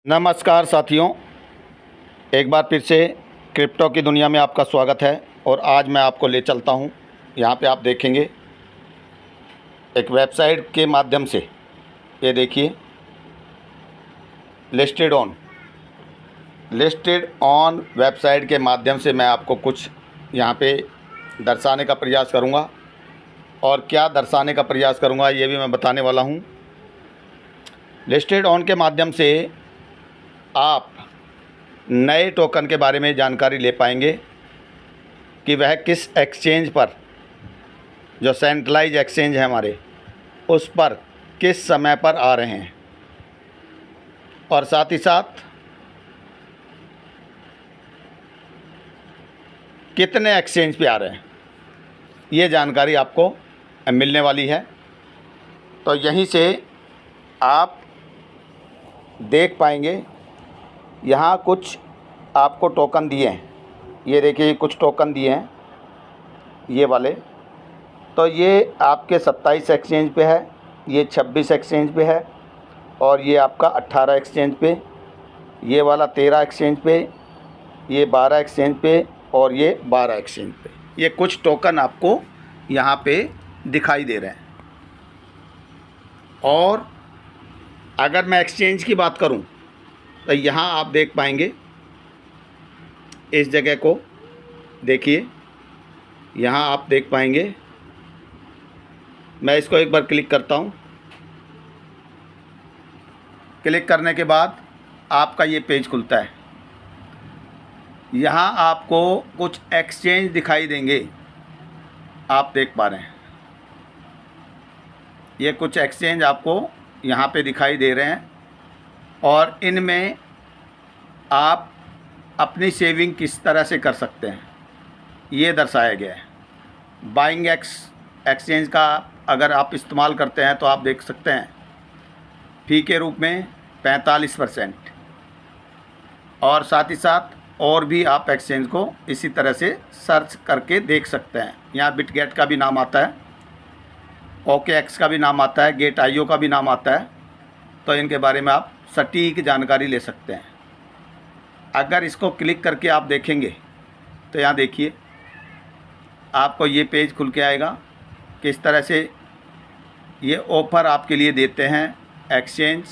नमस्कार साथियों, एक बार फिर से क्रिप्टो की दुनिया में आपका स्वागत है। और आज मैं आपको ले चलता हूं, यहां पे आप देखेंगे एक वेबसाइट के माध्यम से। ये देखिए, लिस्टेड ऑन वेबसाइट के माध्यम से मैं आपको कुछ यहां पे दर्शाने का प्रयास करूंगा। और क्या दर्शाने का प्रयास करूंगा ये भी मैं बताने वाला हूं। लिस्टेड ऑन के माध्यम से आप नए टोकन के बारे में जानकारी ले पाएंगे कि वह किस एक्सचेंज पर, जो सेंट्रलाइज एक्सचेंज है हमारे, उस पर किस समय पर आ रहे हैं, और साथ ही साथ कितने एक्सचेंज पे आ रहे हैं, ये जानकारी आपको मिलने वाली है। तो यहीं से आप देख पाएंगे, यहाँ कुछ आपको टोकन दिए हैं। ये देखिए, कुछ टोकन दिए हैं ये वाले। तो ये आपके 27 एक्सचेंज पे है, ये 26 एक्सचेंज पे है, और ये आपका 18 एक्सचेंज पे, ये वाला 13 एक्सचेंज पे, ये 12 एक्सचेंज पे, और ये 12 एक्सचेंज पे। ये कुछ टोकन आपको यहाँ पे दिखाई दे रहे हैं। और अगर मैं एक्सचेंज की बात करूँ तो यहाँ आप देख पाएंगे, इस जगह को देखिए, यहाँ आप देख पाएंगे। मैं इसको एक बार क्लिक करता हूँ। क्लिक करने के बाद आपका ये पेज खुलता है। यहाँ आपको कुछ एक्सचेंज दिखाई देंगे, आप देख पा रहे हैं। ये कुछ एक्सचेंज आपको यहाँ पे दिखाई दे रहे हैं, और इनमें आप अपनी सेविंग किस तरह से कर सकते हैं ये दर्शाया गया है। बाइंग एक्सचेंज का अगर आप इस्तेमाल करते हैं तो आप देख सकते हैं फ़ी के रूप में 45%। और साथ ही साथ और भी आप एक्सचेंज को इसी तरह से सर्च करके देख सकते हैं। यहाँ बिटगेट का भी नाम आता है, OKX का भी नाम आता है, गेट IO का भी नाम आता है। तो इनके बारे में आप सटीक जानकारी ले सकते हैं। अगर इसको क्लिक करके आप देखेंगे तो यहाँ देखिए, आपको ये पेज खुल के आएगा। किस तरह से ये ऑफ़र आपके लिए देते हैं एक्सचेंज,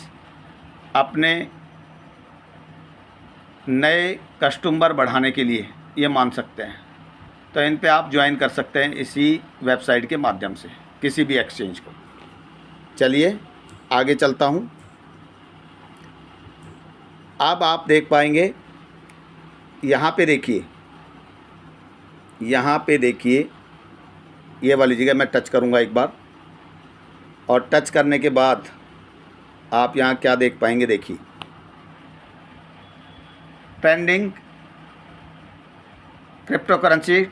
अपने नए कस्टमर बढ़ाने के लिए, ये मान सकते हैं। तो इन पे आप ज्वाइन कर सकते हैं इसी वेबसाइट के माध्यम से, किसी भी एक्सचेंज को। चलिए आगे चलता हूँ। अब आप देख पाएंगे, यहाँ पे देखिए, यहाँ पे देखिए, ये वाली जगह मैं टच करूँगा एक बार। और टच करने के बाद आप यहाँ क्या देख पाएंगे, देखिए, trending crypto currency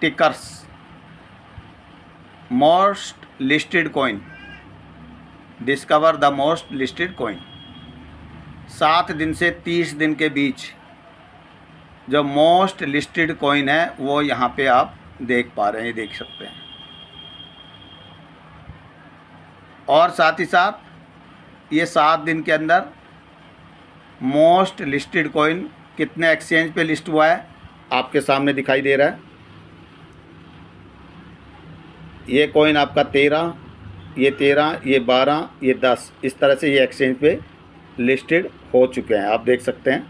tickers, most listed coin, discover the most listed coin. 7 दिन से 30 दिन के बीच जो मोस्ट लिस्टेड कॉइन है वो यहाँ पे आप देख पा रहे हैं, देख सकते हैं। और साथ ही साथ ये 7 दिन के अंदर मोस्ट लिस्टेड कॉइन कितने एक्सचेंज पे लिस्ट हुआ है आपके सामने दिखाई दे रहा है। ये कॉइन आपका 13, ये 13, ये 12, ये 10, इस तरह से ये एक्सचेंज पे लिस्टेड हो चुके हैं, आप देख सकते हैं।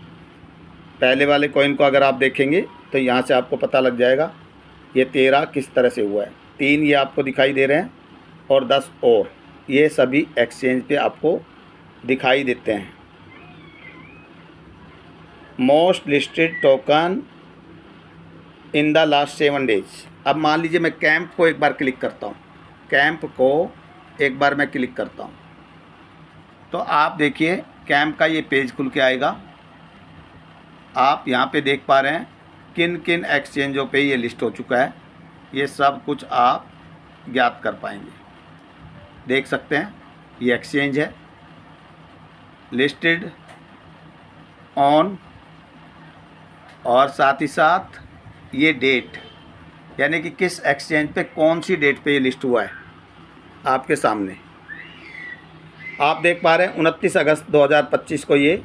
पहले वाले कॉइन को अगर आप देखेंगे तो यहाँ से आपको पता लग जाएगा ये 13 किस तरह से हुआ है। 3 ये आपको दिखाई दे रहे हैं, और 10 और, ये सभी एक्सचेंज पे आपको दिखाई देते हैं। Most listed token in the last 7 days. अब मान लीजिए मैं कैंप को एक बार क्लिक करता हूँ, कैंप को एक बार मैं क्लिक करता हूँ, तो आप देखिए कैंप का ये पेज खुल के आएगा। आप यहाँ पे देख पा रहे हैं किन किन एक्सचेंजों पे ये लिस्ट हो चुका है, ये सब कुछ आप ज्ञात कर पाएंगे। देख सकते हैं ये एक्सचेंज है, लिस्टेड ऑन, और साथ ही साथ ये डेट, यानी कि किस एक्सचेंज पे कौन सी डेट पे ये लिस्ट हुआ है आपके सामने। आप देख पा रहे हैं 29 अगस्त 2025 को ये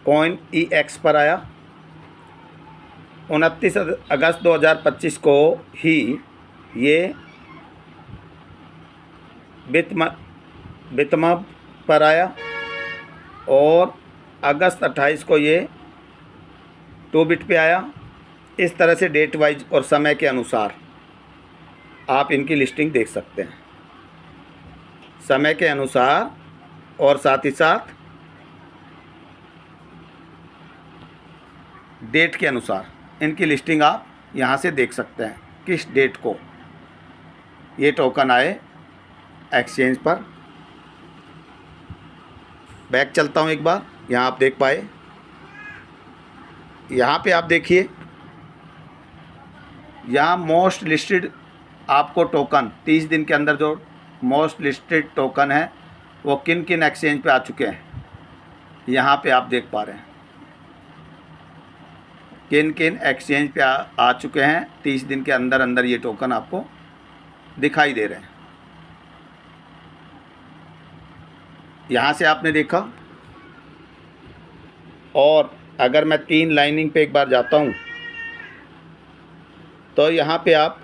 कॉइन EX पर आया। 29 अगस्त 2025 को ही ये बिटमप पर आया और अगस्त 28 को ये 2 बिट पे आया। इस तरह से डेट वाइज और समय के अनुसार आप इनकी लिस्टिंग देख सकते हैं, समय के अनुसार और साथ ही साथ डेट के अनुसार इनकी लिस्टिंग आप यहाँ से देख सकते हैं किस डेट को ये टोकन आए एक्सचेंज पर। बैक चलता हूँ एक बार, यहाँ आप देख पाए, यहाँ पे आप देखिए, यहाँ मोस्ट लिस्टेड आपको टोकन 30 दिन के अंदर जो मोस्ट लिस्टेड टोकन है वो किन किन एक्सचेंज पे आ चुके हैं, यहाँ पे आप देख पा रहे हैं किन किन एक्सचेंज पे आ चुके हैं। 30 दिन के अंदर अंदर ये टोकन आपको दिखाई दे रहे हैं। यहाँ से आपने देखा, और अगर मैं 3 लाइनिंग पे एक बार जाता हूँ तो यहाँ पे आप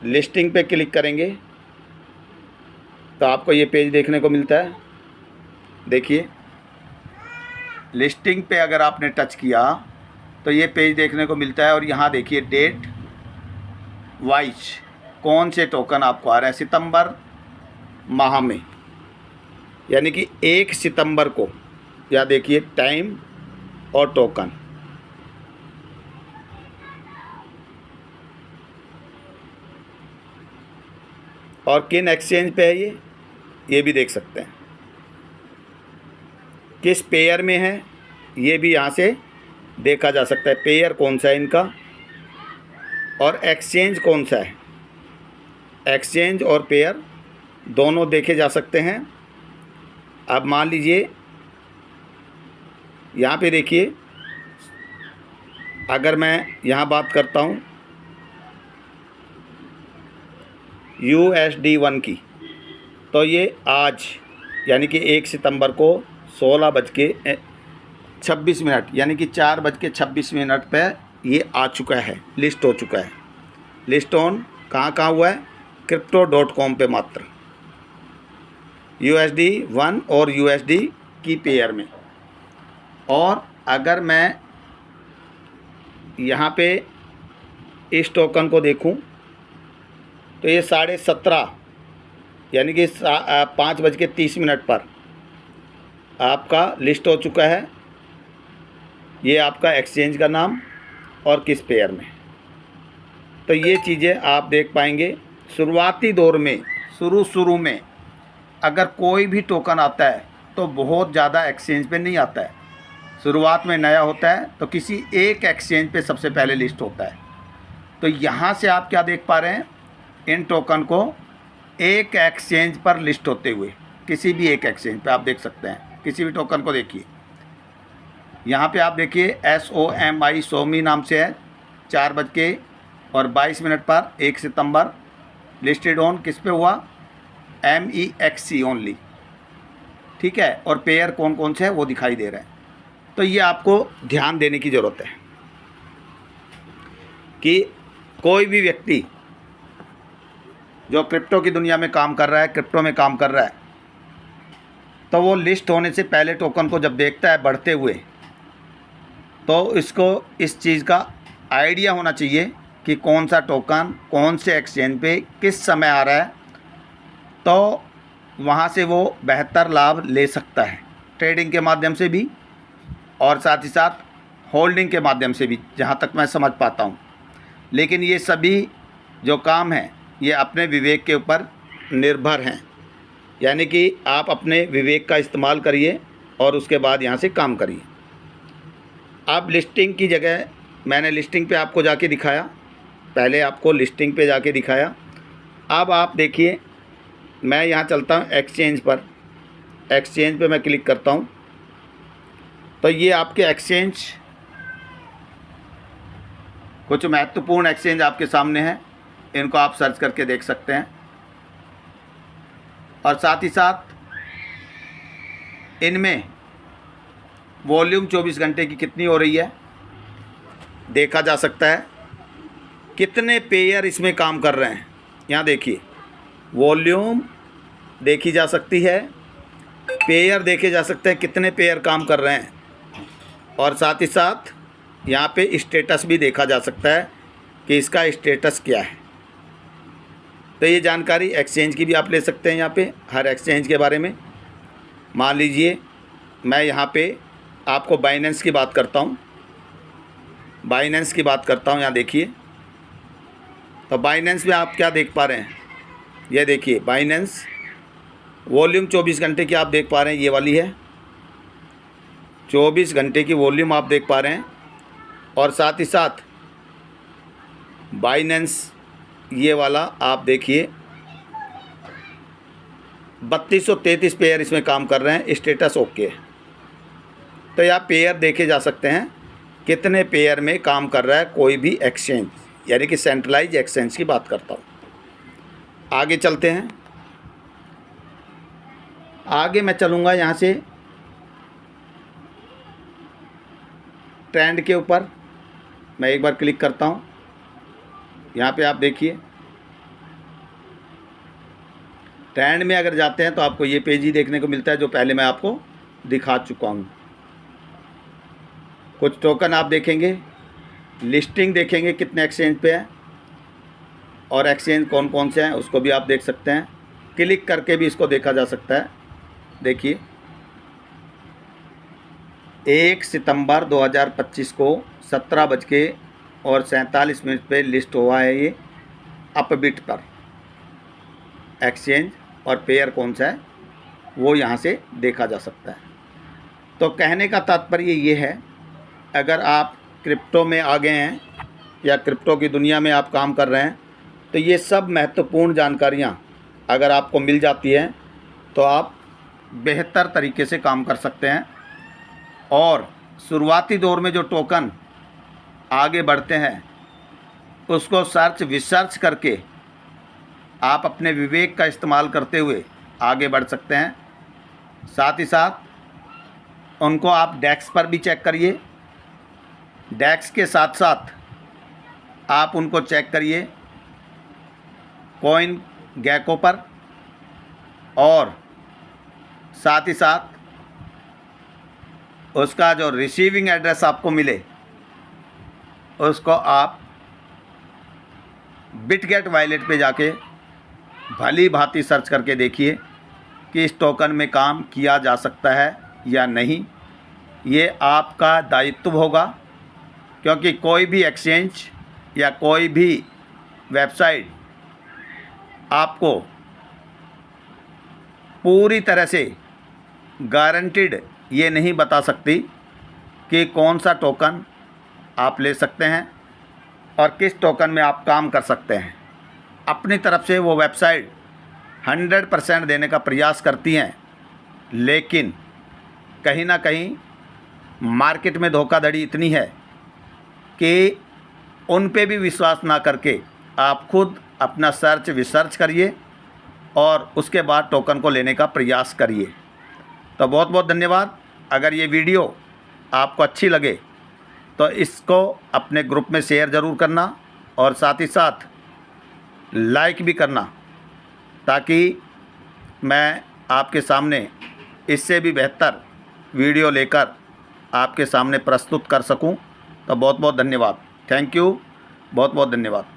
लिस्टिंग पे क्लिक करेंगे तो आपको ये पेज देखने को मिलता है। देखिए, लिस्टिंग पे अगर आपने टच किया तो ये पेज देखने को मिलता है और यहाँ देखिए डेट वाइज कौन से टोकन आपको आ रहे हैं सितंबर माह में, यानी कि 1 सितंबर को। या देखिए टाइम और टोकन, और किन एक्सचेंज पे है ये भी देख सकते हैं। किस पेयर में है ये भी यहाँ से देखा जा सकता है, पेयर कौन सा है इनका और एक्सचेंज कौन सा है। एक्सचेंज और पेयर दोनों देखे जा सकते हैं। अब मान लीजिए यहाँ पे देखिए, अगर मैं यहाँ बात करता हूँ USD1 की, तो ये आज यानी कि 1 सितंबर को 16:26 यानी कि 4:26 पे ये आ चुका है, लिस्ट हो चुका है। लिस्ट ऑन कहाँ हुआ है, crypto.com पे मात्र USD1 और USD की पेयर में। और अगर मैं यहाँ पे इस टोकन को देखूँ तो ये 17:30 यानी कि 5:30 पर आपका लिस्ट हो चुका है। ये आपका एक्सचेंज का नाम और किस पेयर में, तो ये चीज़ें आप देख पाएंगे। शुरुआती दौर में शुरू में अगर कोई भी टोकन आता है तो बहुत ज़्यादा एक्सचेंज पे नहीं आता है। शुरुआत में नया होता है तो किसी एक एक्सचेंज पे सबसे पहले लिस्ट होता है। तो यहाँ से आप क्या देख पा रहे हैं, इन टोकन को एक एक्सचेंज पर लिस्ट होते हुए, किसी भी एक एक्सचेंज पे आप देख सकते हैं। किसी भी टोकन को देखिए, यहाँ पे आप देखिए SOMI सोमी नाम से है, 4:22 पर 1 सितंबर लिस्टेड ऑन किस पे हुआ, MEXC ओनली, ठीक है। और पेयर कौन कौन से है वो दिखाई दे रहे हैं। तो ये आपको ध्यान देने की ज़रूरत है कि कोई भी व्यक्ति जो क्रिप्टो की दुनिया में काम कर रहा है, क्रिप्टो में काम कर रहा है, तो वो लिस्ट होने से पहले टोकन को जब देखता है बढ़ते हुए, तो इसको इस चीज़ का आइडिया होना चाहिए कि कौन सा टोकन कौन से एक्सचेंज पे किस समय आ रहा है, तो वहाँ से वो बेहतर लाभ ले सकता है, ट्रेडिंग के माध्यम से भी और साथ ही साथ होल्डिंग के माध्यम से भी, जहाँ तक मैं समझ पाता हूँ। लेकिन ये सभी जो काम हैं ये अपने विवेक के ऊपर निर्भर हैं, यानी कि आप अपने विवेक का इस्तेमाल करिए और उसके बाद यहाँ से काम करिए। अब लिस्टिंग की जगह मैंने लिस्टिंग पे आपको जाके दिखाया, पहले आपको लिस्टिंग पे जाके दिखाया। अब आप देखिए, मैं यहाँ चलता हूँ एक्सचेंज पर, एक्सचेंज पे मैं क्लिक करता हूँ तो ये आपके एक्सचेंज, कुछ महत्वपूर्ण एक्सचेंज आपके सामने हैं, इनको आप सर्च करके देख सकते हैं। और साथ ही साथ इनमें वॉल्यूम 24 घंटे की कितनी हो रही है देखा जा सकता है। कितने पेयर इसमें काम कर रहे हैं यहाँ देखिए, वॉल्यूम देखी जा सकती है, पेयर देखे जा सकते हैं कितने पेयर काम कर रहे हैं, और साथ ही साथ यहाँ पे स्टेटस भी देखा जा सकता है कि इसका स्टेटस क्या है। तो ये जानकारी एक्सचेंज की भी आप ले सकते हैं यहाँ पे, हर एक्सचेंज के बारे में। मान लीजिए मैं यहाँ पे आपको बाइनेंस की बात करता हूँ, बाइनेंस की बात करता हूँ। यहाँ देखिए, तो बाइनेंस में आप क्या देख पा रहे हैं, ये देखिए बाइनेंस वॉल्यूम 24 घंटे की आप देख पा रहे हैं, ये वाली है 24 घंटे की वॉल्यूम आप देख पा रहे हैं। और साथ ही साथ बाइनेंस ये वाला आप देखिए 3233 पेयर इसमें काम कर रहे हैं, स्टेटस ओके। तो यहाँ पेयर देखे जा सकते हैं कितने पेयर में काम कर रहा है कोई भी एक्सचेंज, यानी कि सेंट्रलाइज एक्सचेंज की बात करता हूँ। आगे चलते हैं, आगे मैं चलूँगा यहाँ से ट्रेंड के ऊपर। मैं एक बार क्लिक करता हूँ, यहाँ पे आप देखिए ट्रेंड में अगर जाते हैं तो आपको ये पेज ही देखने को मिलता है जो पहले मैं आपको दिखा चुका हूँ। कुछ टोकन आप देखेंगे, लिस्टिंग देखेंगे कितने एक्सचेंज पे है और एक्सचेंज कौन कौन से हैं उसको भी आप देख सकते हैं। क्लिक करके भी इसको देखा जा सकता है। देखिए 1 सितंबर 2025 को 17:47 पे लिस्ट हुआ है ये अपबिट पर एक्सचेंज, और पेयर कौन सा है वो यहाँ से देखा जा सकता है। तो कहने का तात्पर्य ये है, अगर आप क्रिप्टो में आ गए हैं या क्रिप्टो की दुनिया में आप काम कर रहे हैं तो ये सब महत्वपूर्ण जानकारियाँ अगर आपको मिल जाती हैं तो आप बेहतर तरीके से काम कर सकते हैं। और शुरुआती दौर में जो टोकन आगे बढ़ते हैं उसको सर्च विसर्च करके आप अपने विवेक का इस्तेमाल करते हुए आगे बढ़ सकते हैं। साथ ही साथ उनको आप डेक्स पर भी चेक करिए, डेक्स के साथ साथ आप उनको चेक करिए कॉइन गैको पर, और साथ ही साथ उसका जो रिसीविंग एड्रेस आपको मिले उसको आप बिटगेट वॉलेट पे जाके भली भांति सर्च करके देखिए कि इस टोकन में काम किया जा सकता है या नहीं। ये आपका दायित्व होगा, क्योंकि कोई भी एक्सचेंज या कोई भी वेबसाइट आपको पूरी तरह से गारंटीड ये नहीं बता सकती कि कौन सा टोकन आप ले सकते हैं और किस टोकन में आप काम कर सकते हैं। अपनी तरफ से वो वेबसाइट 100% देने का प्रयास करती हैं, लेकिन कहीं ना कहीं मार्केट में धोखाधड़ी इतनी है कि उन पे भी विश्वास ना करके आप खुद अपना सर्च विसर्च करिए और उसके बाद टोकन को लेने का प्रयास करिए। तो बहुत बहुत धन्यवाद। अगर ये वीडियो आपको अच्छी लगे तो इसको अपने ग्रुप में शेयर ज़रूर करना और साथ ही साथ लाइक भी करना, ताकि मैं आपके सामने इससे भी बेहतर वीडियो लेकर आपके सामने प्रस्तुत कर सकूं। तो बहुत बहुत धन्यवाद। थैंक यू, बहुत बहुत धन्यवाद।